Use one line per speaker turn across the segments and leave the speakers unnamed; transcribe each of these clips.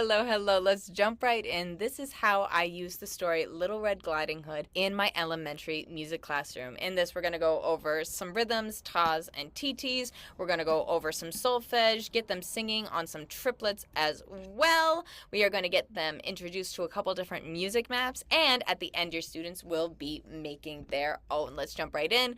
Hello, hello. Let's jump right in. This is how I use the story Little Red Gliding Hood in my elementary music classroom. In this, we're going to go over some rhythms, tas, and titis. We're going to go over some solfege, get them singing on some triplets as well. We are going to get them introduced to a couple different music maps, and at the end, your students will be making their own. Let's jump right in.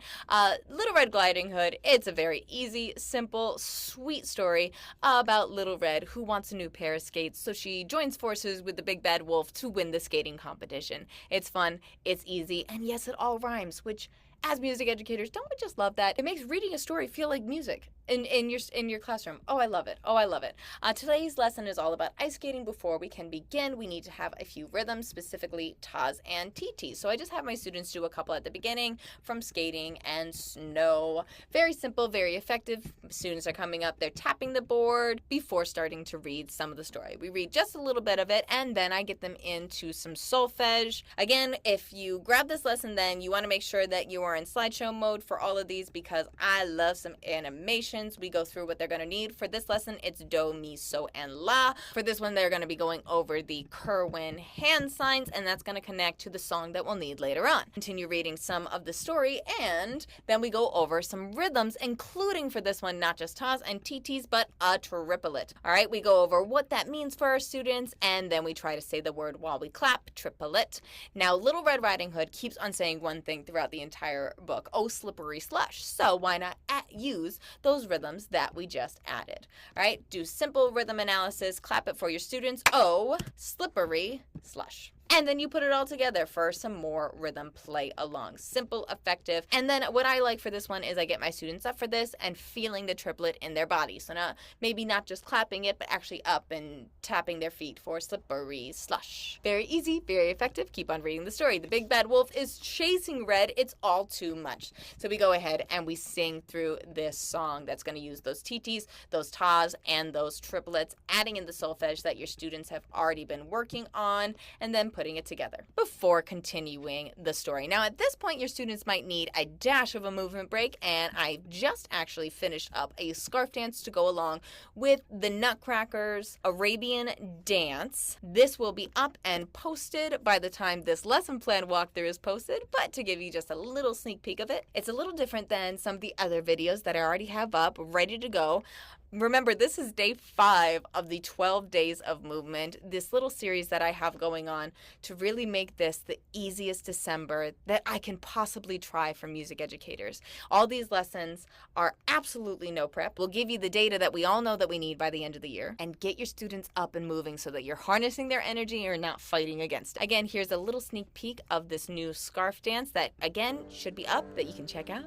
Little Red Gliding Hood, it's a very easy, simple, sweet story about Little Red who wants a new pair of skates, so she joins forces with the big bad wolf to win the skating competition. It's fun, it's easy, and yes, it all rhymes, which as music educators, don't we just love that? It makes reading a story feel like music in your classroom. Oh, I love it. Oh, I love it. Today's lesson is all about ice skating. Before we can begin, we need to have a few rhythms, specifically tas and titis. So I just have my students do a couple at the beginning from skating and snow. Very simple, very effective. Students are coming up, they're tapping the board before starting to read some of the story. We read just a little bit of it, and then I get them into some solfege. Again, if you grab this lesson, then you want to make sure that you are in slideshow mode for all of these because I love some animation. We go through what they're going to need. For this lesson, it's do, mi, so, and la. For this one, they're going to be going over the Kerwin hand signs, and that's going to connect to the song that we'll need later on. Continue reading some of the story, and then we go over some rhythms, including for this one, not just tas and titis, but a triplet. All right, we go over what that means for our students, and then we try to say the word while we clap, triplet. Now, Little Red Riding Hood keeps on saying one thing throughout the entire book, oh, slippery slush. So why not use those rhythms that we just added? All right, do simple rhythm analysis, clap it for your students, oh, slippery slush. And then you put it all together for some more rhythm play along. Simple, effective. And then what I like for this one is I get my students up for this and feeling the triplet in their body. So now maybe not just clapping it, but actually up and tapping their feet for slippery slush. Very easy, very effective. Keep on reading the story. The big bad wolf is chasing Red. It's all too much. So we go ahead and we sing through this song that's going to use those titis, those tas, and those triplets, adding in the solfege that your students have already been working on, and then putting it together before continuing the story. Now, at this point, your students might need a dash of a movement break, and I just actually finished up a scarf dance to go along with the Nutcracker's Arabian dance. This will be up and posted by the time this lesson plan walkthrough is posted, but to give you just a little sneak peek of it, it's a little different than some of the other videos that I already have up, ready to go. Remember, this is day 5 of the 12 days of movement, this little series that I have going on to really make this the easiest December that I can possibly try for music educators. All these lessons are absolutely no prep. We'll give you the data that we all know that we need by the end of the year and get your students up and moving so that you're harnessing their energy and you're not fighting against it. Again, here's a little sneak peek of this new scarf dance that, again, should be up that you can check out.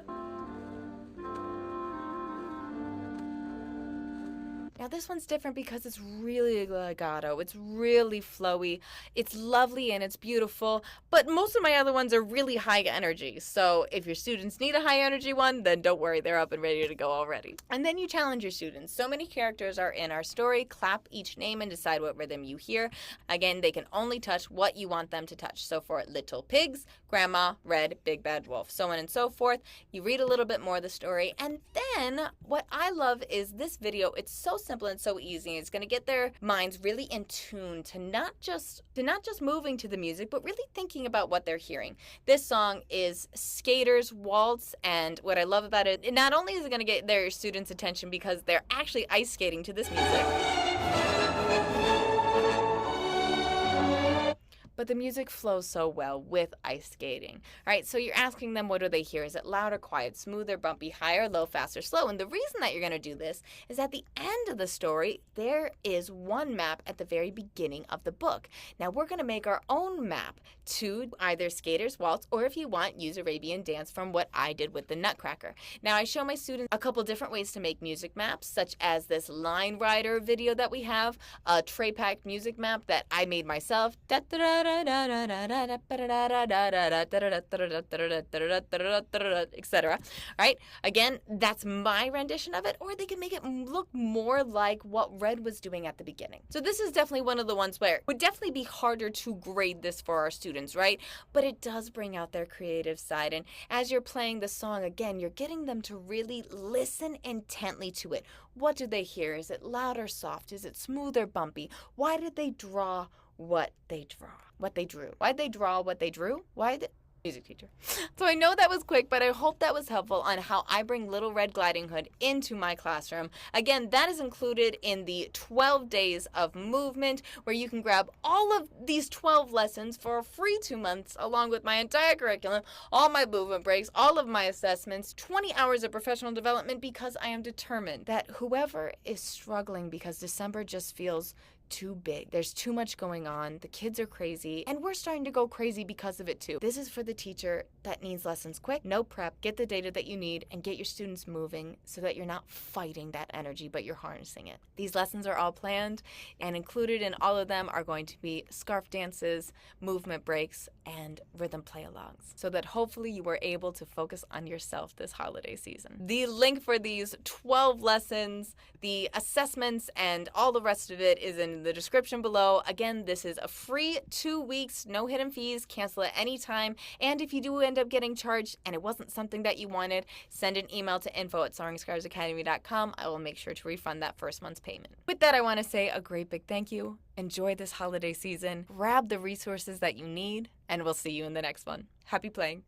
Now this one's different because it's really legato, it's really flowy, it's lovely and it's beautiful, but most of my other ones are really high energy. So if your students need a high energy one, then don't worry, they're up and ready to go already. And then you challenge your students. So many characters are in our story, clap each name and decide what rhythm you hear. Again, they can only touch what you want them to touch. So for Little Pigs, Grandma, Red, Big Bad Wolf, so on and so forth. You read a little bit more of the story, and then what I love is this video, it's so simple and so easy. It's going to get their minds really in tune to not just moving to the music, but really thinking about what they're hearing. This song is Skaters Waltz, and what I love about it, not only is it going to get their students' attention because they're actually ice skating to this music, but the music flows so well with ice skating. All right, so you're asking them, what do they hear? Is it loud or quiet, smooth or bumpy, high or low, fast or slow? And the reason that you're going to do this is at the end of the story, there is one map at the very beginning of the book. Now, we're going to make our own map to either Skaters Waltz, or if you want, use Arabian dance from what I did with the Nutcracker. Now, I show my students a couple different ways to make music maps, such as this line rider video that we have, a tray packed music map that I made myself. Da, da, da, etc. Right? Again, that's my rendition of it, or they can make it look more like what Red was doing at the beginning. So this is definitely one of the ones where it would definitely be harder to grade this for our students, right? But it does bring out their creative side. And as you're playing the song, again, you're getting them to really listen intently to it. What do they hear? Is it loud or soft? Is it smooth or bumpy? Why did they draw what they draw? What they drew? Why did they draw what they drew? Why did... Music teacher. So I know that was quick, but I hope that was helpful on how I bring Little Red Gliding Hood into my classroom. Again, that is included in the 12 days of movement, where you can grab all of these 12 lessons for a free 2 months, along with my entire curriculum, all my movement breaks, all of my assessments, 20 hours of professional development, because I am determined that whoever is struggling because December just feels too big. There's too much going on. The kids are crazy, and we're starting to go crazy because of it too. This is for the teacher that needs lessons quick, no prep, get the data that you need, and get your students moving so that you're not fighting that energy, but you're harnessing it. These lessons are all planned, and included in all of them are going to be scarf dances, movement breaks, and rhythm play-alongs, so that hopefully you were able to focus on yourself this holiday season. The link for these 12 lessons, the assessments, and all the rest of it is in the description below. Again, this is a free 2 weeks, no hidden fees, cancel at any time. And if you do end up getting charged and it wasn't something that you wanted, send an email to info@soaringscarvesacademy.com. I will make sure to refund that first month's payment. With that, I want to say a great big thank you. Enjoy this holiday season. Grab the resources that you need, and we'll see you in the next one. Happy playing.